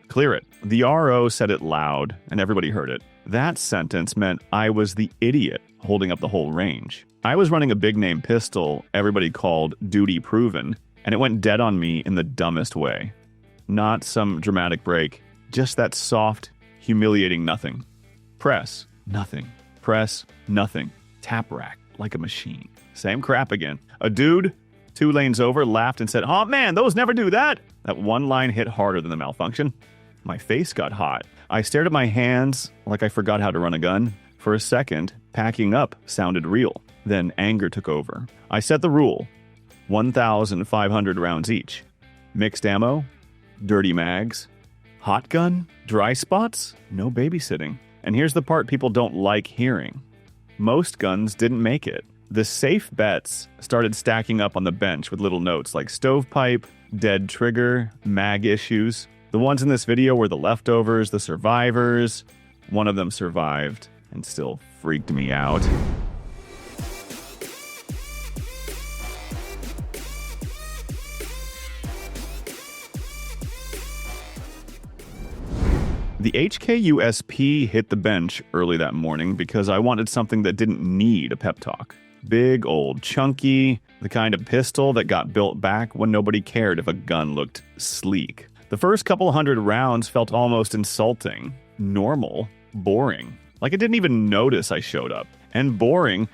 Clear it. The RO said it loud, and everybody heard it. That sentence meant I was the idiot holding up the whole range. I was running a big-name pistol everybody called Duty Proven, and it went dead on me in the dumbest way. Not some dramatic break, just that soft, humiliating nothing. Press, nothing. Press, nothing. Tap rack, like a machine. Same crap again. A dude 2 lanes over laughed and said, "Oh man, those never do that." That one line hit harder than the malfunction. My face got hot. I stared at my hands like I forgot how to run a gun. For a second, packing up sounded real. Then anger took over. I set the rule. 1,500 rounds each. Mixed ammo, dirty mags, hot gun, dry spots, no babysitting. And here's the part people don't like hearing. Most guns didn't make it. The safe bets started stacking up on the bench with little notes like stovepipe, dead trigger, mag issues. The ones in this video were the leftovers, the survivors. One of them survived and still freaked me out. The HKUSP hit the bench early that morning because I wanted something that didn't need a pep talk. Big, old, chunky, the kind of pistol that got built back when nobody cared if a gun looked sleek. The first couple hundred rounds felt almost insulting, normal, boring. Like I didn't even notice I showed up. And boring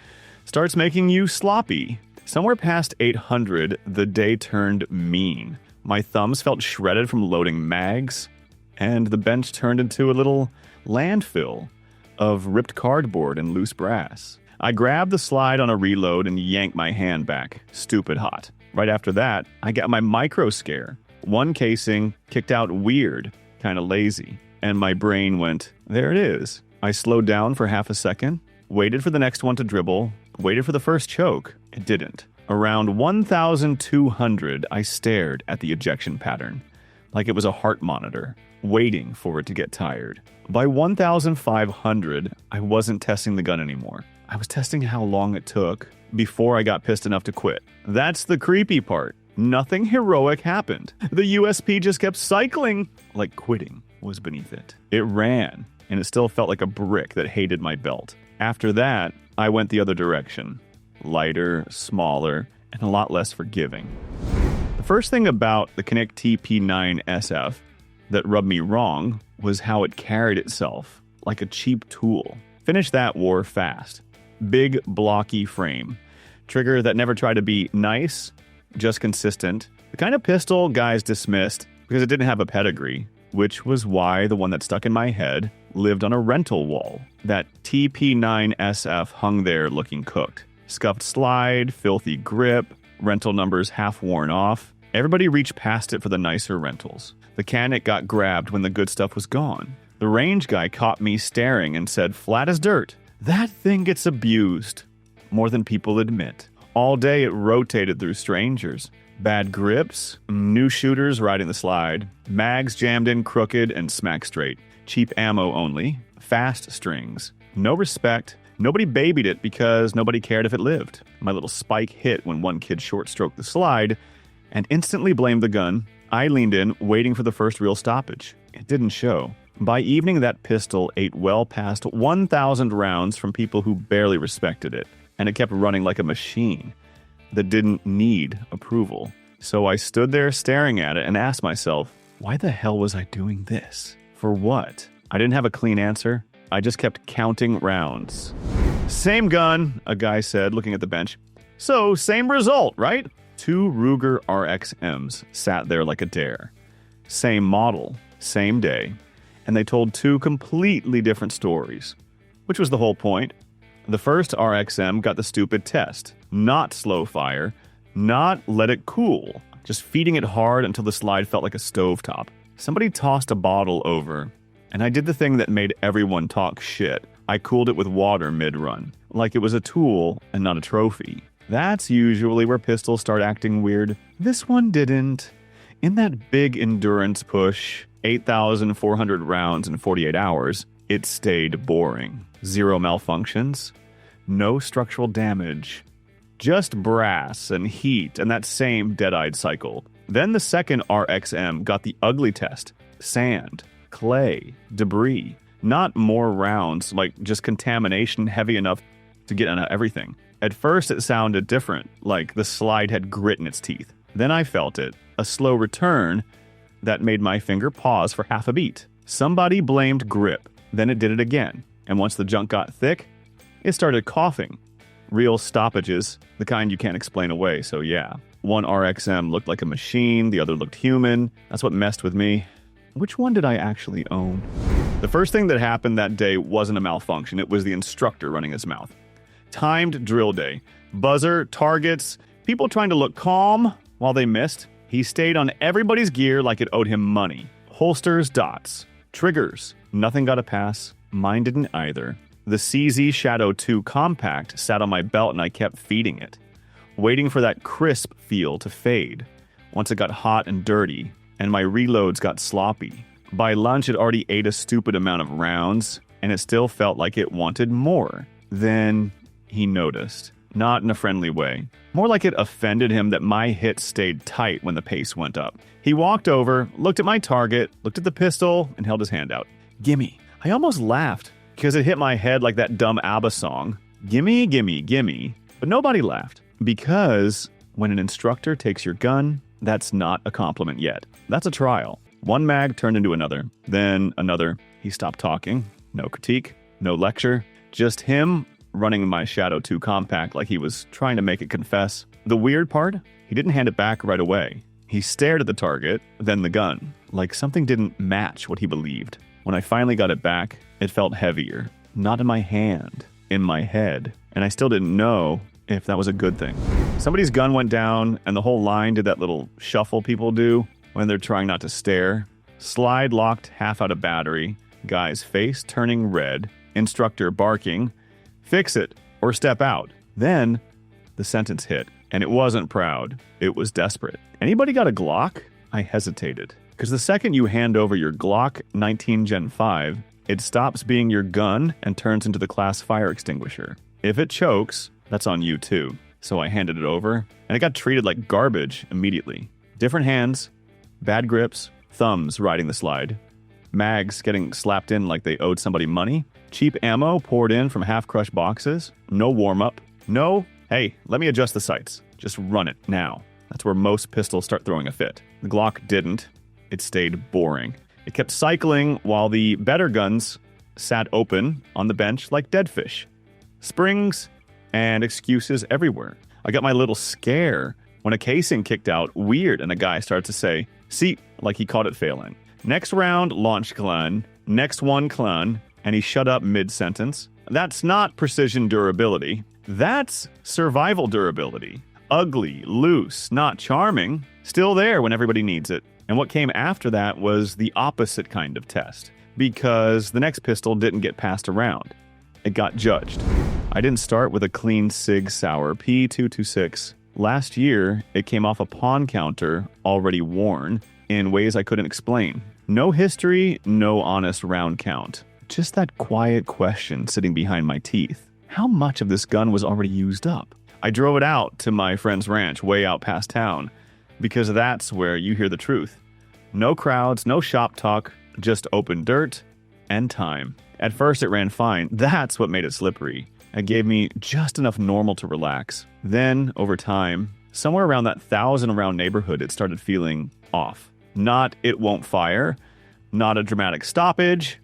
starts making you sloppy. Somewhere past 800, the day turned mean. My thumbs felt shredded from loading mags, and the bench turned into a little landfill of ripped cardboard and loose brass. I grabbed the slide on a reload and yanked my hand back, stupid hot. Right after that, I got my micro scare. One casing kicked out weird, kind of lazy, and my brain went, there it is. I slowed down for half a second, waited for the next one to dribble, waited for the first choke. It didn't. Around 1,200, I stared at the ejection pattern, like it was a heart monitor, waiting for it to get tired. By 1,500, I wasn't testing the gun anymore. I was testing how long it took before I got pissed enough to quit. That's the creepy part. Nothing heroic happened. The USP just kept cycling, like quitting was beneath it. It ran, and it still felt like a brick that hated my belt. After that, I went the other direction. Lighter, smaller, and a lot less forgiving. The first thing about the Canik TP9SF that rubbed me wrong was how it carried itself, like a cheap tool. Finish that war fast. Big, blocky frame. Trigger that never tried to be nice, just consistent. The kind of pistol guys dismissed because it didn't have a pedigree, which was why the one that stuck in my head lived on a rental wall. That TP9SF hung there looking cooked. Scuffed slide, filthy grip, rental numbers half worn off. Everybody reached past it for the nicer rentals. The Canik got grabbed when the good stuff was gone. The range guy caught me staring and said, flat as dirt. That thing gets abused. More than people admit. All day it rotated through strangers. Bad grips, new shooters riding the slide, mags jammed in crooked and smack straight. Cheap ammo only, fast strings. No respect. Nobody babied it because nobody cared if it lived. My little spike hit when one kid short-stroked the slide and instantly blamed the gun. I leaned in, waiting for the first real stoppage. It didn't show. By evening, that pistol ate well past 1,000 rounds from people who barely respected it, and it kept running like a machine that didn't need approval. So I stood there staring at it and asked myself, why the hell was I doing this? For what? I didn't have a clean answer. I just kept counting rounds. Same gun, a guy said, looking at the bench. So, same result, right? 2 Ruger RXMs sat there like a dare. Same model, same day. And they told 2 completely different stories, which was the whole point. The first RXM got the stupid test, not slow fire, not let it cool, just feeding it hard until the slide felt like a stovetop. Somebody tossed a bottle over, and I did the thing that made everyone talk shit. I cooled it with water mid-run, like it was a tool and not a trophy. That's usually where pistols start acting weird. This one didn't. In that big endurance push, 8,400 rounds in 48 hours, it stayed boring. 0 malfunctions, no structural damage, just brass and heat and that same dead-eyed cycle. Then the second RXM got the ugly test. Sand, clay, debris. Not more rounds, like just contamination heavy enough to get into everything. At first it sounded different, like the slide had grit in its teeth. Then I felt it, a slow return that made my finger pause for half a beat. Somebody blamed grip, then it did it again. And once the junk got thick, it started coughing. Real stoppages, the kind you can't explain away, so yeah. One RXM looked like a machine, the other looked human. That's what messed with me. Which one did I actually own? The first thing that happened that day wasn't a malfunction, it was the instructor running his mouth. Timed drill day. Buzzer, targets, people trying to look calm while they missed. He stayed on everybody's gear like it owed him money. Holsters, dots. Triggers. Nothing got a pass. Mine didn't either. The CZ Shadow 2 Compact sat on my belt and I kept feeding it, waiting for that crisp feel to fade. Once it got hot and dirty, and my reloads got sloppy. By lunch, it already ate a stupid amount of rounds, and it still felt like it wanted more. Then he noticed. Not in a friendly way. More like it offended him that my hits stayed tight when the pace went up. He walked over, looked at my target, looked at the pistol, and held his hand out. Gimme. I almost laughed, because it hit my head like that dumb ABBA song. Gimme, gimme, gimme. But nobody laughed. Because when an instructor takes your gun, that's not a compliment yet. That's a trial. One mag turned into another, then another. He stopped talking. No critique, no lecture. Just him running my Shadow 2 Compact like he was trying to make it confess. The weird part? He didn't hand it back right away. He stared at the target, then the gun, like something didn't match what he believed. When I finally got it back, it felt heavier. Not in my hand, in my head. And I still didn't know if that was a good thing. Somebody's gun went down, and the whole line did that little shuffle people do when they're trying not to stare. Slide locked half out of battery. Guy's face turning red. Instructor barking, "Fix it, or step out." Then, the sentence hit, and it wasn't proud. It was desperate. Anybody got a Glock? I hesitated. Because the second you hand over your Glock 19 Gen 5, it stops being your gun and turns into the class fire extinguisher. If it chokes, that's on you too. So I handed it over, and it got treated like garbage immediately. Different hands, bad grips, thumbs riding the slide, mags getting slapped in like they owed somebody money, cheap ammo poured in from half-crushed boxes, no warm-up, no, hey, let me adjust the sights. Just run it now. That's where most pistols start throwing a fit. The Glock didn't. It stayed boring. It kept cycling while the better guns sat open on the bench like dead fish. Springs and excuses everywhere. I got my little scare when a casing kicked out weird and a guy started to say, "See," like he caught it failing. Next round, launch clun. Next one, clun. And he shut up mid-sentence. That's not precision durability. That's survival durability. Ugly, loose, not charming. Still there when everybody needs it. And what came after that was the opposite kind of test. Because the next pistol didn't get passed around. It got judged. I didn't start with a clean Sig Sauer P226. Last year, it came off a pawn counter already worn in ways I couldn't explain. No history, no honest round count. Just that quiet question sitting behind my teeth. How much of this gun was already used up? I drove it out to my friend's ranch way out past town because that's where you hear the truth. No crowds, no shop talk, just open dirt and time. At first it ran fine. That's what made it slippery. It gave me just enough normal to relax. Then, over time, somewhere around that 1,000-round neighborhood, it started feeling off. Not it won't fire, not a dramatic stoppage,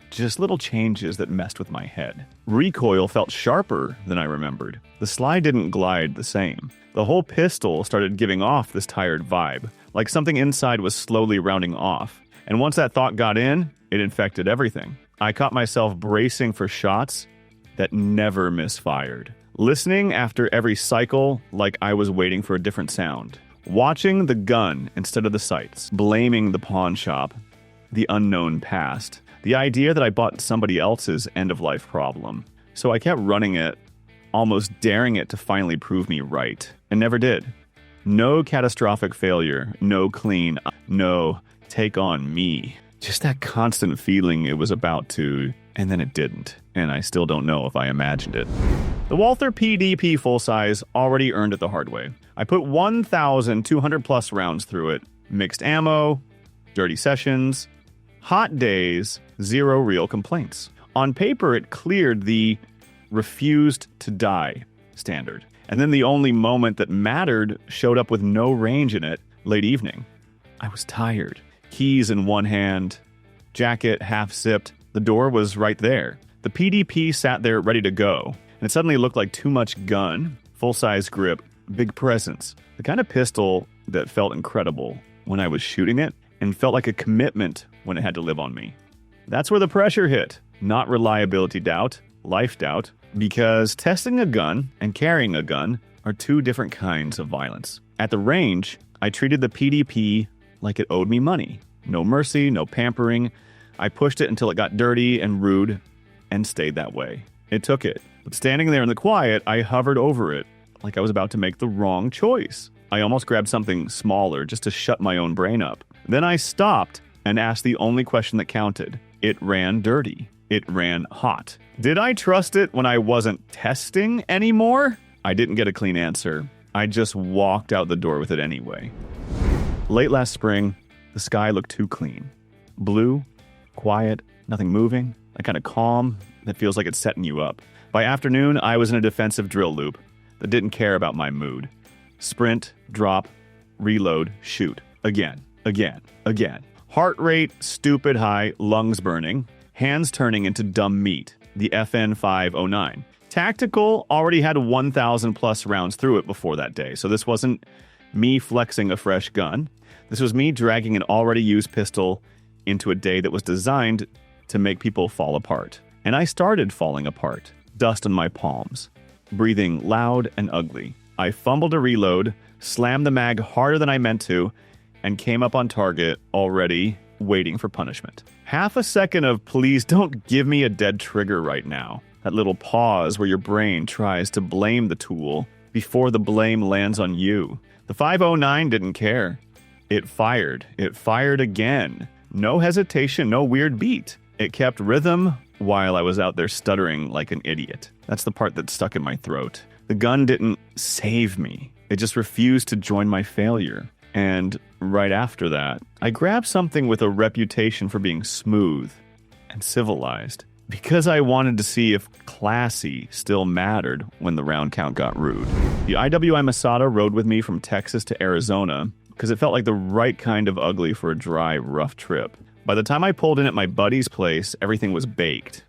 just little changes that messed with my head. Recoil felt sharper than I remembered. The slide didn't glide the same. The whole pistol started giving off this tired vibe, like something inside was slowly rounding off. And once that thought got in, it infected everything. I caught myself bracing for shots that never misfired. Listening after every cycle like I was waiting for a different sound. Watching the gun instead of the sights. Blaming the pawn shop. The unknown past. The idea that I bought somebody else's end-of-life problem. So I kept running it, almost daring it to finally prove me right. And never did. No catastrophic failure. No clean. No take on me. Just that constant feeling it was about to, and then it didn't. and I still don't know if I imagined it. The Walther PDP full-size already earned it the hard way. I put 1,200 plus rounds through it. Mixed ammo, dirty sessions, hot days, zero real complaints. On paper, it cleared the refused to die standard. And then the only moment that mattered showed up with no range in it late evening. I was tired. Keys in one hand, jacket half zipped. The door was right there. The PDP sat there ready to go, and it suddenly looked like too much gun, full-size grip, big presence. The kind of pistol that felt incredible when I was shooting it and felt like a commitment when it had to live on me. That's where the pressure hit. Not reliability doubt, life doubt, because testing a gun and carrying a gun are two different kinds of violence. At the range, I treated the PDP like it owed me money. No mercy, no pampering. I pushed it until it got dirty and rude and stayed that way. It took it. But standing there in the quiet, I hovered over it like I was about to make the wrong choice. I almost grabbed something smaller just to shut my own brain up. Then I stopped and asked the only question that counted. It ran dirty. It ran hot. Did I trust it when I wasn't testing anymore? I didn't get a clean answer. I just walked out the door with it anyway. Late last spring, the sky looked too clean. Blue, quiet, nothing moving, that kind of calm that feels like it's setting you up. By afternoon, I was in a defensive drill loop that didn't care about my mood. Sprint, drop, reload, shoot. Again, again, again. Heart rate, stupid high, lungs burning, hands turning into dumb meat. The FN509. Tactical already had 1,000 plus rounds through it before that day, so this wasn't me flexing a fresh gun. This was me dragging an already used pistol into a day that was designed to make people fall apart. And I started falling apart. Dust on my palms. Breathing loud and ugly. I fumbled a reload, slammed the mag harder than I meant to, and came up on target already waiting for punishment. Half a second of please don't give me a dead trigger right now. That little pause where your brain tries to blame the tool before the blame lands on you. The 509 didn't care. It fired. It fired again. No hesitation, no weird beat. It kept rhythm while I was out there stuttering like an idiot. That's the part that stuck in my throat. The gun didn't save me. It just refused to join my failure. And right after that, I grabbed something with a reputation for being smooth and civilized because I wanted to see if classy still mattered when the round count got rude. The IWI Masada rode with me from Texas to Arizona because it felt like the right kind of ugly for a dry, rough trip. By the time I pulled in at my buddy's place, everything was baked.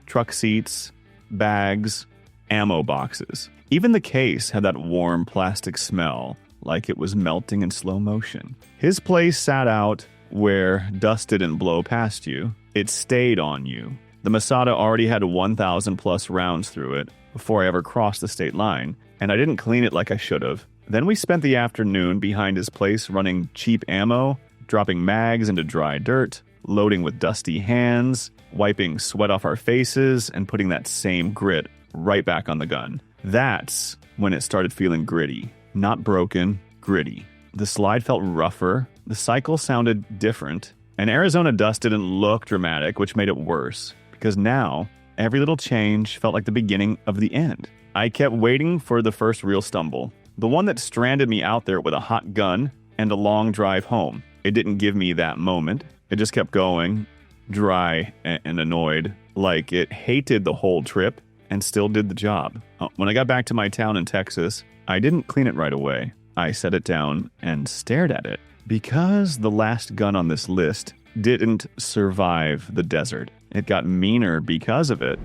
Truck seats, bags, ammo boxes. Even the case had that warm plastic smell, like it was melting in slow motion. His place sat out where dust didn't blow past you. It stayed on you. The Masada already had 1,000 plus rounds through it before I ever crossed the state line, and I didn't clean it like I should have. Then we spent the afternoon behind his place running cheap ammo, dropping mags into dry dirt, loading with dusty hands, wiping sweat off our faces, and putting that same grit right back on the gun. That's when it started feeling gritty. Not broken, gritty. The slide felt rougher, the cycle sounded different, and Arizona dust didn't look dramatic, which made it worse, because now every little change felt like the beginning of the end. I kept waiting for the first real stumble, the one that stranded me out there with a hot gun and a long drive home. It didn't give me that moment. It just kept going, dry and annoyed, like it hated the whole trip and still did the job. When I got back to my town in Texas, I didn't clean it right away. I set it down and stared at it because the last gun on this list didn't survive the desert. It got meaner because of it.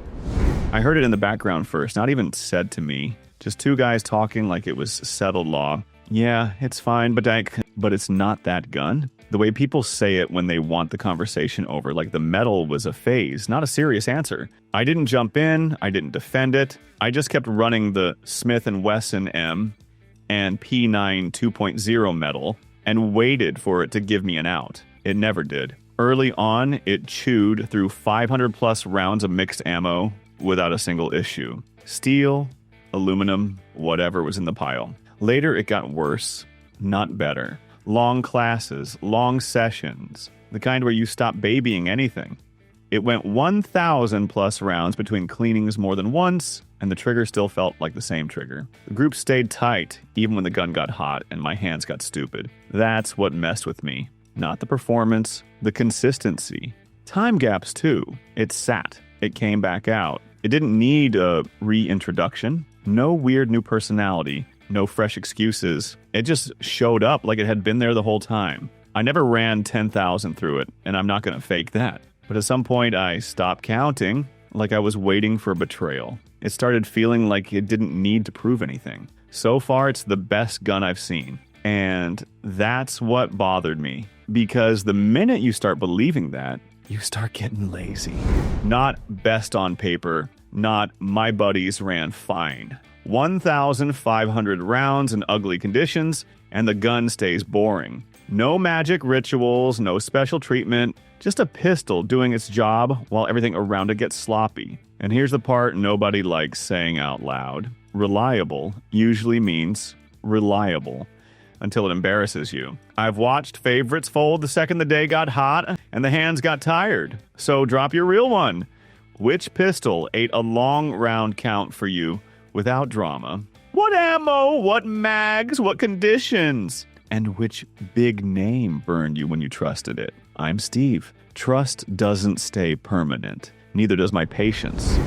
I heard it in the background first, not even said to me. Just two guys talking like it was settled law. Yeah, it's fine, but it's not that gun. The way people say it when they want the conversation over, like the metal was a phase, not a serious answer. I didn't jump in, I didn't defend it. I just kept running the Smith & Wesson M and P9 2.0 metal and waited for it to give me an out. It never did. Early on, it chewed through 500 plus rounds of mixed ammo without a single issue. Steel, aluminum, whatever was in the pile. Later, it got worse, not better. Long classes, long sessions, the kind where you stop babying anything. It went 1,000 plus rounds between cleanings more than once, and the trigger still felt like the same trigger. The group stayed tight, even when the gun got hot and my hands got stupid. That's what messed with me. Not the performance, the consistency. Time gaps too. It sat. It came back out. It didn't need a reintroduction. No weird new personality. No fresh excuses. It just showed up like it had been there the whole time. I never ran 10,000 through it, and I'm not going to fake that. But at some point, I stopped counting, like I was waiting for betrayal. It started feeling like it didn't need to prove anything. So far, it's the best gun I've seen. And that's what bothered me. Because the minute you start believing that, you start getting lazy. Not best on paper, not my buddies ran fine. 1,500 rounds in ugly conditions, and the gun stays boring. No magic rituals, no special treatment, just a pistol doing its job while everything around it gets sloppy. And here's the part nobody likes saying out loud. Reliable usually means reliable until it embarrasses you. I've watched favorites fold the second the day got hot and the hands got tired. So drop your real one. Which pistol ate a long round count for you without drama? What ammo? What mags? What conditions? And which big name burned you when you trusted it? I'm Steve. Trust doesn't stay permanent. Neither does my patience.